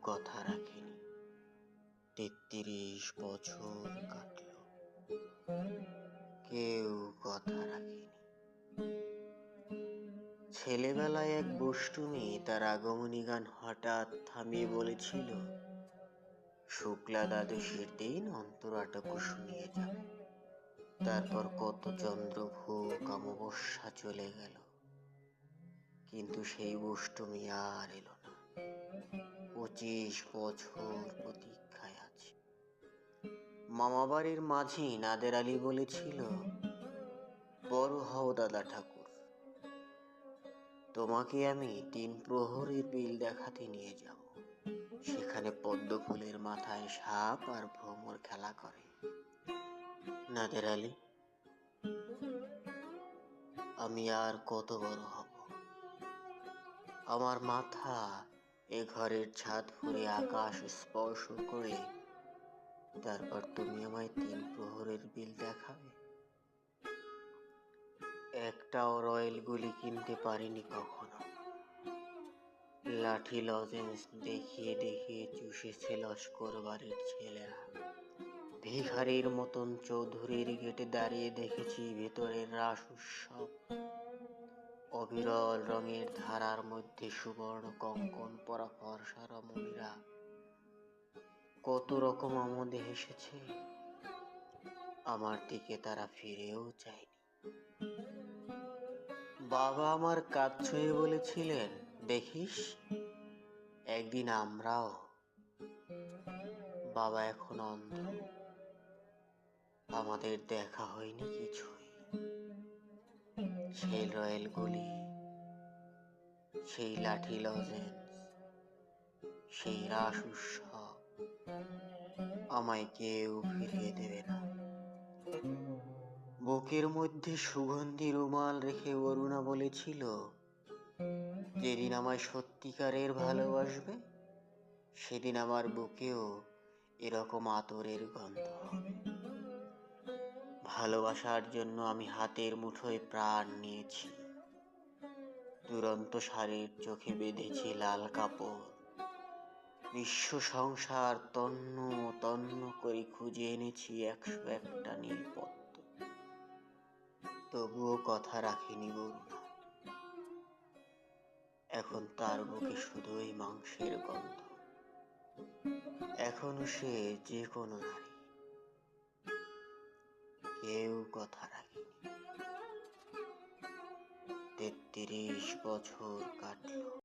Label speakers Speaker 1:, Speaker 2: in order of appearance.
Speaker 1: কথা রাখেনি। ৩৩ বছর কাটল, কেউ কথা রাখেনি। ছেলেবেলায় এক বষ্টমী তার আগমনী গান হঠাৎ থামিয়ে বলেছিল, শুক্লা দ্বাদশীর দিন অন্তরাটুকু শুনিয়ে যাবে। তারপর কত চন্দ্রভোগ অমাবস্যা চলে গেল, কিন্তু সেই বষ্টমী আর এলো না। ২৫ বছর প্রতীক্ষায় আছে। মামাবাড়ির মাঝি নাদের আলী বলেছিল, বড় হও দাদা ঠাকুর, তোমাকে আমি ৩ প্রহরের বিল দেখাতে নিয়ে যাব। সেখানে পদ্ম ফুলের মাথায় সাপ আর ভ্রমর খেলা করে। নাদের আলী, আমি আর কত বড় হব? আমার মাথা এ ঘরের ছাদ ফুঁড়ে আকাশ স্পর্শ করে তারপর তুমি আমায় ৩ প্রহরের বিল দেখাবে? একটাও রয়েল গুলি কিনতে পারিনি কখনো। লাঠি লজেন্স দেখিয়ে দেখিয়ে চুষেছে লস্কর বাড়ির ছেলেরা। ভিখারির মতন চৌধুরীর গেটে দাঁড়িয়ে দেখেছি ভেতরের রাস উৎসব। অবিরল রঙের ধারার মধ্যে সুবর্ণ কঙ্কন পরা ফর্সা রমণীরা কত রকম আমোদে হেসেছে। আমার দিকে তারা ফিরেও চায়নি। বাবা আমার কাঁধ ছুঁয়ে বলেছিলেন, দেখিস একদিন আমরাও। বাবা এখন অন্ধ, আমাদের দেখা হয়নি কিছুই। সেই রয়েল গুলি, সেই লাঠি লজেন্স, সেই রাস উৎসব আমায় কেউ ফিরিয়ে দেবে না। বুকের মধ্যে সুগন্ধি রুমাল রেখে অরুণা বলেছিল, যেদিন আমায় সত্যিকারের ভালোবাসবে সেদিন আমার বুকেও এরকম আতরের গন্ধ হবে। ভালোবাসার জন্য আমি হাতের মুঠোয় প্রাণ নিয়েছি। দুরন্ত শাড়ির চোখে বেঁধেছি লাল কাপড়। বিশ্ব সংসার তন্ন তন্ন করে খুঁজে এনেছি ১০১টা নীলপদ্ম। তবুও কথা রাখিনি অরুণা। এখন তার বুকে শুধুই মাংসের গন্ধ। এখনো সে যে কোনো নারী, কেউ কথা রাখেনি। ৩৩ বছর কাটল।